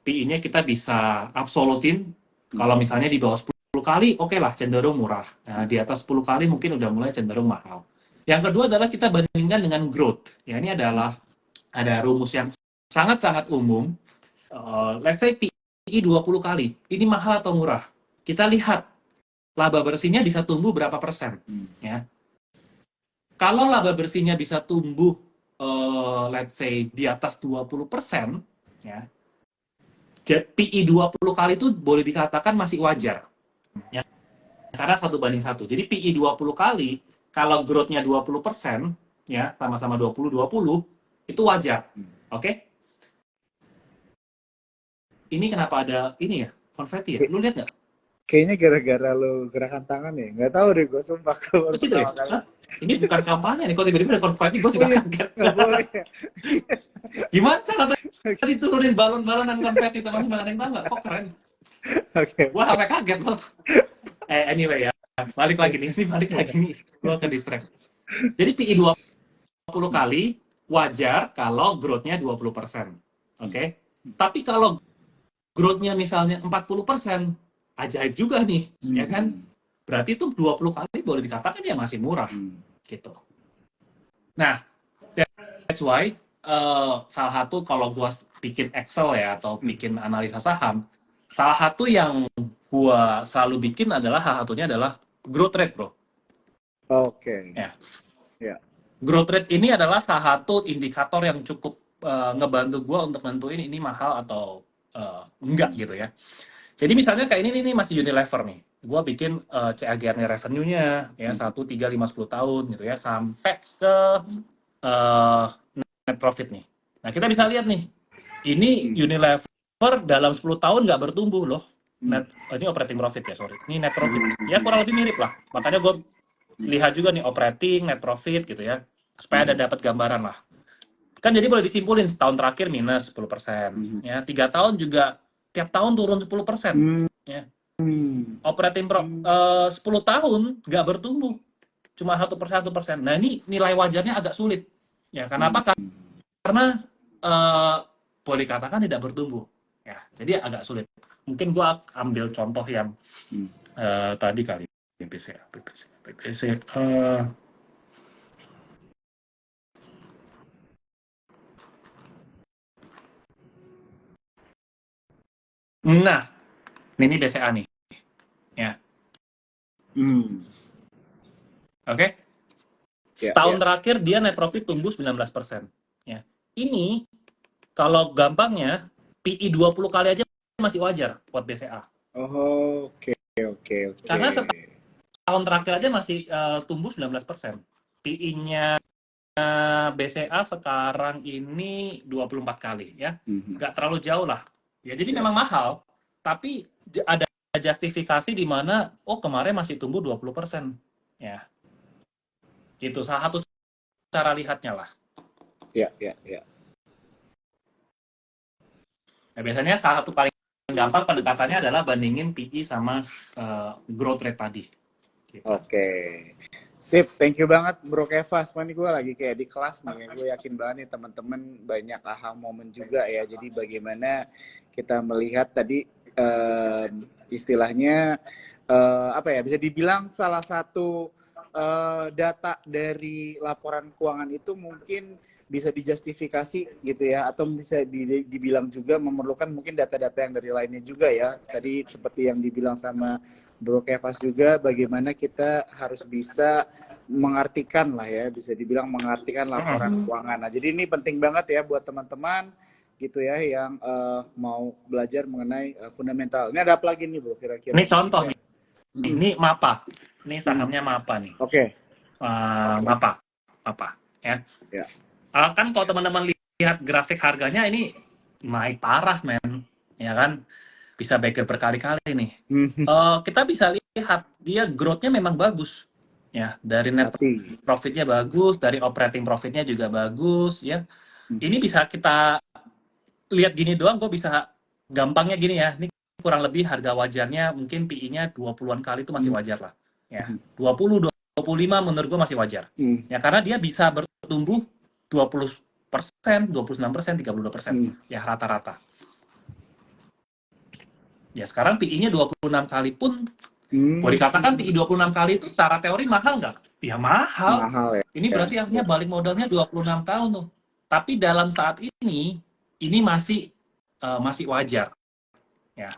PI-nya kita bisa absolutin. Kalau misalnya di bawah 10 kali, oke lah, cenderung murah. Nah, di atas 10 kali mungkin udah mulai cenderung mahal. Yang kedua adalah kita bandingkan dengan growth. Ya, ini adalah ada rumus yang sangat-sangat umum. Let's say PI 20 kali. Ini mahal atau murah? Kita lihat laba bersihnya bisa tumbuh berapa persen. Ya. Kalau laba bersihnya bisa tumbuh, let's say di atas 20%, ya, PI 20 kali itu boleh dikatakan masih wajar. Ya, karena 1:1. Jadi PI 20 kali, kalau growth-nya 20%, ya, sama-sama 20-20, itu wajar. Oke? Ini kenapa ada ini ya, konfeti ya? Lu lihat nggak? Kayaknya gara-gara lo gerakan tangan ya. Nggak tahu deh, gue sumpah keluar Begitu ya? pertama kali. Hah? Ini bukan kampanye nih, kok tiba-tiba ada konfeti, gue Oh juga iya, kaget. nggak boleh ya. Gimana cara tadi turunin balon-balonan konfeti, teman-teman? Ada yang tahu nggak? Kok keren? Oke. Gue sampai kaget loh. Anyway ya, balik lagi nih, gue ke distract. Jadi PI 20 kali wajar kalau growth-nya 20%. Oke? Tapi kalau growth-nya misalnya 40%, ajaib juga nih, ya kan? Berarti itu 20 kali boleh dikatakan ya masih murah, gitu. Nah, that's why salah satu kalau gua bikin Excel ya atau bikin analisa saham, salah satu yang gua selalu bikin adalah salah satunya adalah growth rate, bro. Oke. Ya. Ya. Growth rate ini adalah salah satu indikator yang cukup ngebantu gua untuk nentuin ini mahal atau enggak gitu ya. Jadi misalnya kayak ini masih Unilever nih. Gua bikin CAGR-nya revenue-nya ya 1, 3, 5, 10 tahun gitu ya sampai ke net profit nih. Nah, kita bisa lihat nih. Ini Unilever dalam 10 tahun nggak bertumbuh loh. Ini operating profit ya, sorry. Ini net profit. Ya kurang lebih mirip lah. Makanya gue lihat juga nih operating, net profit gitu ya. Supaya ada dapat gambaran lah. Kan jadi boleh disimpulin setahun terakhir minus 10%. Ya, 3 tahun juga tiap tahun turun 10%. Ya. Operating 10 tahun nggak bertumbuh. Cuma 1%. Nah, ini nilai wajarnya agak sulit. Ya, kenapa? Karena boleh katakan tidak bertumbuh. Ya, jadi agak sulit. Mungkin gua ambil contoh yang tadi kali PPC. Nah, ini BCA nih. ya. Hmm. Oke. Ya, Setahun ya. terakhir dia net profit tumbuh 19%. Ya. Ini kalau gampangnya PI 20 kali aja masih wajar buat BCA. Oh, oke, oke, oke. Karena setahun terakhir aja masih tumbuh 19%. PI-nya BCA sekarang ini 24 kali ya. Mhm. Nggak terlalu jauh lah. Ya, jadi Ya. memang mahal, tapi ada justifikasi di mana oh kemarin masih tumbuh 20%. Ya, gitu. Salah satu cara lihatnya lah. Ya, ya, ya. Nah, biasanya salah satu paling gampang pendekatannya adalah bandingin PI sama growth rate tadi. Gitu. Oke. Sip, thank you banget Bro Kevas. Ini gue lagi kayak di kelas nih ya. Gue yakin banget nih teman-teman banyak aha moment juga ya. Jadi bagaimana kita melihat tadi istilahnya apa ya, bisa dibilang salah satu data dari laporan keuangan itu mungkin bisa dijustifikasi gitu ya, atau bisa dibilang juga memerlukan mungkin data-data yang dari lainnya juga ya. Tadi seperti yang dibilang sama Bro Kevas juga, bagaimana kita harus bisa mengartikan lah ya, bisa dibilang mengartikan laporan keuangan. Nah, jadi ini penting banget ya buat teman-teman gitu ya yang mau belajar mengenai fundamental. Ini ada apa lagi nih Bro kira-kira? Ini contoh nih. Ini MAPA. Ini sahamnya MAPA nih. Oke. MAPA ya. Ya. Kan kalau teman-teman lihat grafik harganya ini naik parah men, ya kan? Bisa berkali-kali nih. Kita bisa lihat dia growth-nya memang bagus. Ya, dari net profit-nya bagus, dari operating profit-nya juga bagus ya. Ini bisa kita lihat gini doang, gue bisa gampangnya gini ya. Ini kurang lebih harga wajarnya mungkin PI-nya 20-an kali itu masih wajar lah. Ya, 20, 25 menurut gue masih wajar. Ya, karena dia bisa bertumbuh 20%, 29%, 32%. Ya, rata-rata. Ya, sekarang PI-nya 26 kali pun boleh dikatakan PI 26 kali itu secara teori mahal nggak? Ya mahal. Mahal ya. Ini berarti artinya balik modalnya 26 tahun tuh. Tapi dalam saat ini masih wajar. Ya.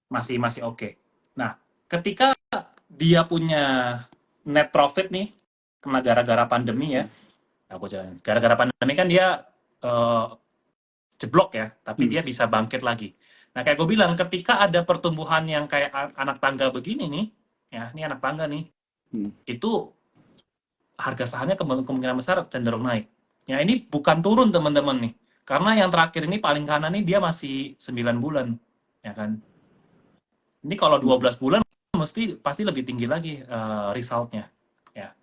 Masih oke. Nah, ketika dia punya net profit nih, kena gara-gara pandemi ya. Gara-gara pandemi kan dia jeblok ya, tapi dia bisa bangkit lagi. Nah, kayak gue bilang, ketika ada pertumbuhan yang kayak anak tangga begini nih, ya, ini anak tangga nih, itu harga sahamnya kemungkinan besar cenderung naik. Ya, ini bukan turun teman-teman nih, karena yang terakhir ini paling kanan nih dia masih 9 bulan, ya kan. Ini kalau 12 bulan pasti lebih tinggi lagi resultnya, ya.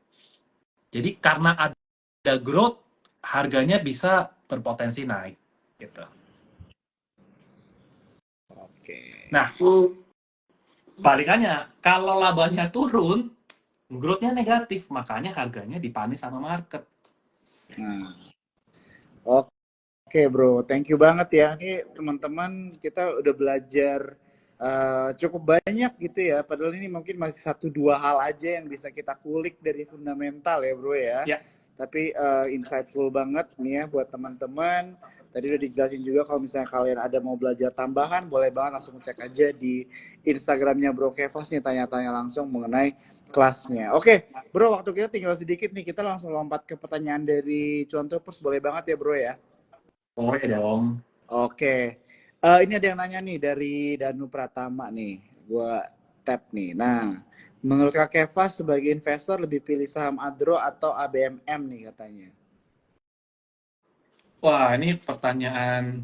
Jadi karena ada growth, harganya bisa berpotensi naik, gitu. Oke. Nah, balikannya, kalau labanya turun, growth-nya negatif, makanya harganya dipanis sama market. Nah. Oke bro, thank you banget ya. Ini teman-teman kita udah belajar cukup banyak gitu ya. Padahal ini mungkin masih 1-2 hal aja yang bisa kita kulik dari fundamental ya bro ya. Tapi insightful banget nih ya buat teman-teman. Tadi udah dijelasin juga kalau misalnya kalian ada mau belajar tambahan, boleh banget langsung cek aja di Instagramnya Bro Kevas nih, tanya-tanya langsung mengenai kelasnya. Oke, bro, waktu kita tinggal sedikit nih, kita langsung lompat ke pertanyaan dari Cuan Troopers, boleh banget ya bro ya? Boleh dong. Oke, ini ada yang nanya nih dari Danu Pratama nih, gua tap nih. Nah, menurut Kak Kevas sebagai investor lebih pilih saham Adro atau ABMM nih katanya? Wah, ini pertanyaan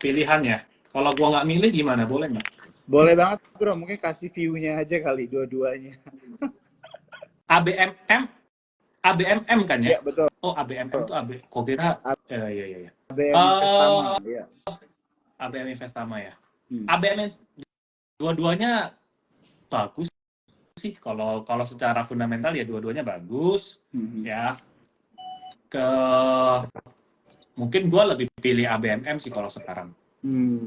pilihan ya. Kalau gua nggak milih gimana? Boleh nggak? Boleh banget bro, mungkin kasih view-nya aja kali dua-duanya. ABMM kan ya? Iya betul. Oh, ABMM itu kok kira iya. ABM Investama, ya. ABM Investama ya. ABM dua-duanya bagus sih, kalau secara fundamental ya dua-duanya bagus. Ya, mungkin gue lebih pilih ABMM sih kalau sekarang.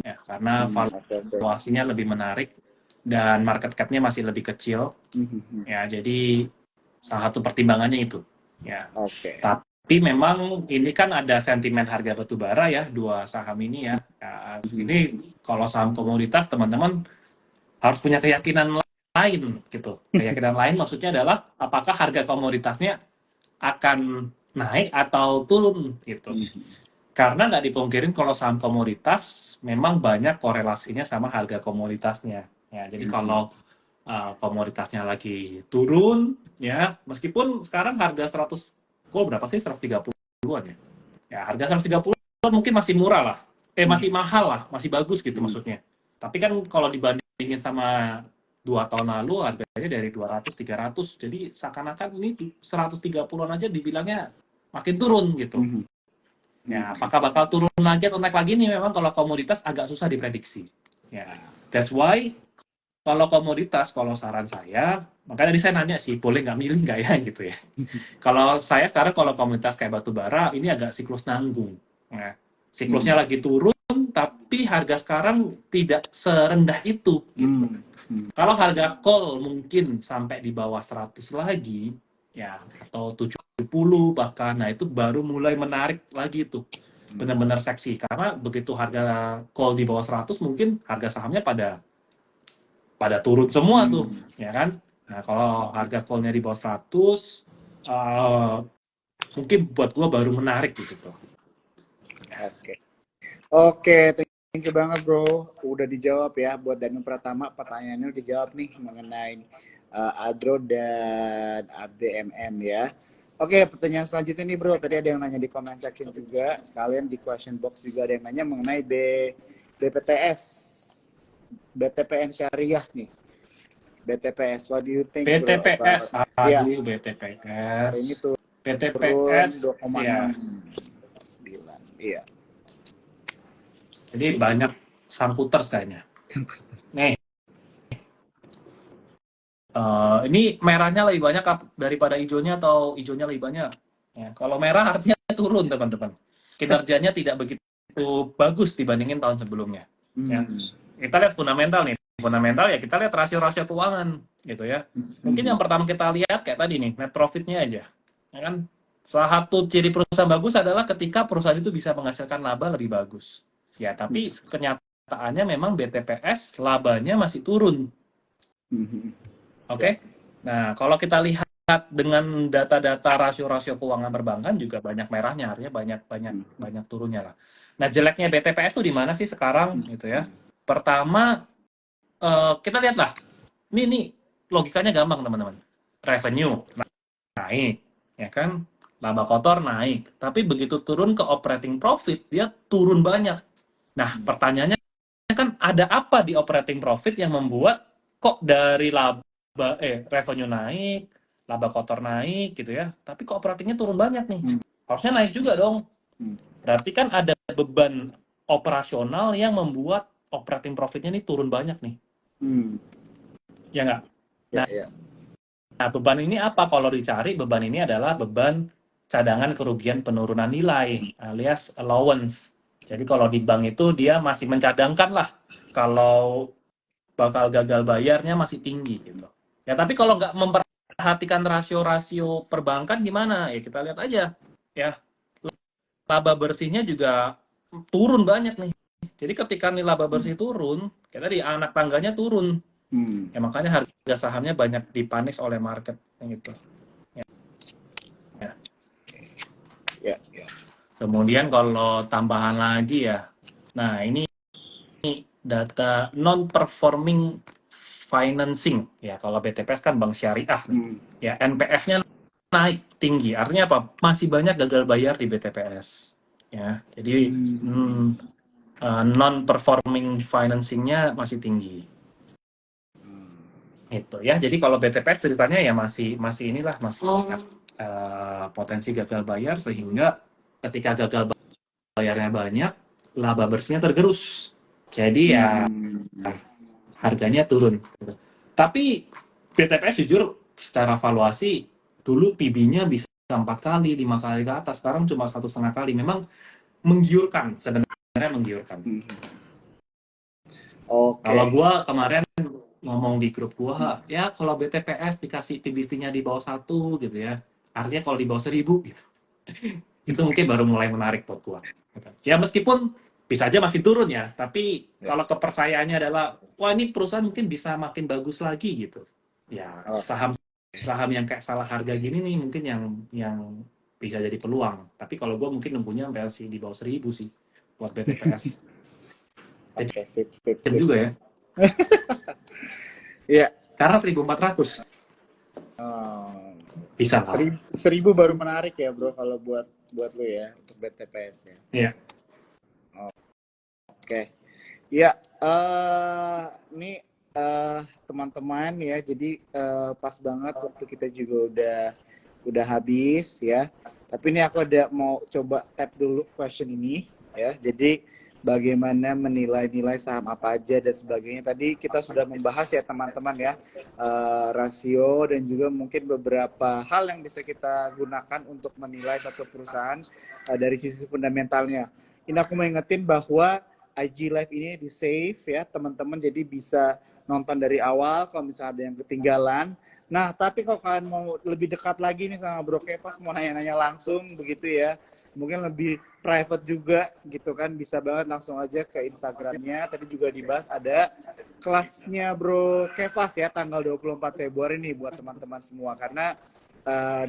Ya, karena valuasinya lebih menarik dan market cap-nya masih lebih kecil. Ya, jadi salah satu pertimbangannya itu. Ya. memang ini kan ada sentimen harga batu bara ya, dua saham ini ya. Ya, ini kalau saham komoditas teman-teman harus punya keyakinan lain gitu. Keyakinan lain maksudnya adalah apakah harga komoditasnya akan naik atau turun gitu. Karena nggak dipungkirin kalau saham komoditas memang banyak korelasinya sama harga komoditasnya. Ya, jadi kalau komoditasnya lagi turun, ya meskipun sekarang harga 100 berapa sih 130-an ya? Ya harga 130-an mungkin masih murah lah, masih mahal lah, masih bagus gitu maksudnya. Tapi kan kalau dibandingin sama 2 tahun lalu harganya dari 200 300, jadi seakan-akan ini 130-an aja dibilangnya makin turun gitu. Ya, apakah bakal turun lagi atau naik lagi nih memang kalau komoditas agak susah diprediksi. Ya, that's why kalau komoditas, kalau saran saya, makanya tadi saya nanya sih, boleh nggak milih nggak ya gitu ya. Kalau saya sekarang kalau komoditas kayak batu bara, ini agak siklus nanggung. Nah, siklusnya lagi turun, tapi harga sekarang tidak serendah itu. Gitu. Kalau harga coal mungkin sampai di bawah 100 lagi, ya atau 70 bahkan, nah itu baru mulai menarik lagi tuh. Benar-benar seksi. Karena begitu harga coal di bawah 100, mungkin harga sahamnya pada turun semua tuh, ya kan? Nah, kalau harga call-nya di bawah 100, mungkin buat gua baru menarik di situ. Oke, thank you banget bro. Udah dijawab ya buat Danu Pratama, pertanyaannya udah dijawab nih mengenai Adro dan ABMM ya. Oke, pertanyaan selanjutnya nih bro, tadi ada yang nanya di comment section juga, sekalian di question box juga ada yang nanya mengenai BPTS. BTPN Syariah nih. BTPS, what do you think bro? BTPS, Ya, aduh BTPS. hari ini turun BTPS, ya. 2,69. Iya. Jadi banyak sangkuters kayaknya. Nih, ini merahnya lebih banyak daripada hijaunya atau hijaunya lebih banyak? Ya, kalau merah artinya turun teman-teman. Kinerjanya tidak begitu bagus dibandingin tahun sebelumnya. Ya. Kita lihat fundamental nih. Fundamental ya kita lihat rasio-rasio keuangan gitu ya. Mungkin yang pertama kita lihat kayak tadi nih, net profitnya aja. Ya kan? Salah satu ciri perusahaan bagus adalah ketika perusahaan itu bisa menghasilkan laba lebih bagus. Ya, tapi kenyataannya memang BTPS labanya masih turun. Oke? Nah, kalau kita lihat dengan data-data rasio-rasio keuangan perbankan juga banyak merahnya, artinya banyak turunnya lah. Nah, jeleknya BTPS itu di mana sih sekarang gitu ya? Pertama, kita lihatlah. Ini logikanya gampang teman-teman. Revenue naik, ya kan? Laba kotor naik, tapi begitu turun ke operating profit dia turun banyak. Nah, pertanyaannya kan ada apa di operating profit yang membuat kok dari revenue naik, laba kotor naik gitu ya, tapi kok operatingnya turun banyak nih? Harusnya naik juga dong. Berarti kan ada beban operasional yang membuat operating profitnya nih turun banyak nih. Ya nggak? Nah, beban ini apa? Kalau dicari, beban ini adalah beban cadangan kerugian penurunan nilai, alias allowance. Jadi kalau di bank itu dia masih mencadangkan lah kalau bakal gagal bayarnya masih tinggi gitu. Ya tapi kalau nggak memperhatikan rasio-rasio perbankan gimana? Ya kita lihat aja. Ya laba bersihnya juga turun banyak nih. Jadi ketika nih laba bersih turun, kayak tadi anak tangganya turun. Ya makanya harga sahamnya banyak dipanis oleh market gitu. Ya. Kemudian kalau tambahan lagi ya, nah ini data non-performing financing ya, kalau BTPS kan bank syariah ya, NPF-nya naik tinggi, artinya apa? Masih banyak gagal bayar di BTPS ya, jadi non-performing financing-nya masih tinggi itu ya. Jadi kalau BTPS ceritanya ya masih inilah, masih potensi gagal bayar, sehingga ketika gagal bayarnya banyak, laba bersihnya tergerus. Jadi ya harganya turun. Tapi BTPS jujur secara valuasi dulu PB-nya bisa 4 kali, 5 kali ke atas. Sekarang cuma 1,5 kali. Memang menggiurkan, sebenarnya menggiurkan. Kalau gua kemarin ngomong di grup gua, ya kalau BTPS dikasih PBV-nya di bawah 1 gitu ya. Artinya kalau di bawah 1.000 gitu. Itu mungkin baru mulai menarik buat gua. Ya meskipun bisa aja makin turun ya, tapi Ya. kalau kepercayaannya adalah, wah ini perusahaan mungkin bisa makin bagus lagi gitu. Ya Oh, saham yang kayak salah harga gini nih mungkin yang bisa jadi peluang. Tapi kalau gua mungkin nunggunya sampai di bawah 1.000 sih buat BTPS. oke, sip, sip, Kejam sip. juga ya, Iya. karena 1.400 Oh, bisa lah. 1.000 baru menarik ya bro kalau buat lu ya untuk BTPS ya. Iya. Oke. Ya, ini teman-teman ya. Jadi pas banget waktu kita juga udah habis ya. Tapi ini aku ada mau coba tap dulu question ini ya. Jadi bagaimana menilai-nilai saham apa aja dan sebagainya. Tadi kita sudah membahas ya teman-teman ya, rasio dan juga mungkin beberapa hal yang bisa kita gunakan untuk menilai satu perusahaan dari sisi fundamentalnya. Ini aku mau ingetin bahwa IG Live ini di save ya teman-teman, jadi bisa nonton dari awal kalau misalnya ada yang ketinggalan. Nah, tapi kalau kalian mau lebih dekat lagi nih sama Bro Kevas, mau nanya-nanya langsung begitu ya, mungkin lebih private juga gitu kan, bisa banget langsung aja ke Instagramnya. Tadi juga dibahas ada kelasnya Bro Kevas ya, tanggal 24 Februari nih buat teman-teman semua. Karena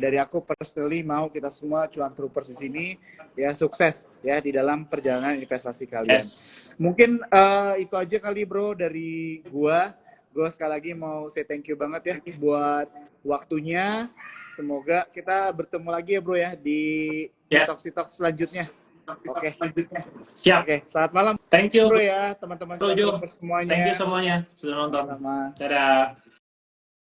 dari aku personally mau kita semua cuan troopers di sini ya sukses ya di dalam perjalanan investasi kalian. Yes. Mungkin itu aja kali bro dari gua. Gue sekali lagi mau say thank you banget ya buat waktunya. Semoga kita bertemu lagi ya bro ya di Yes. TikTok selanjutnya. Oke. Siap. Oke, selamat malam Thank you bro ya teman-teman Bro Jo. semuanya. Thank you semuanya sudah nonton. Sama-sama. Dadah.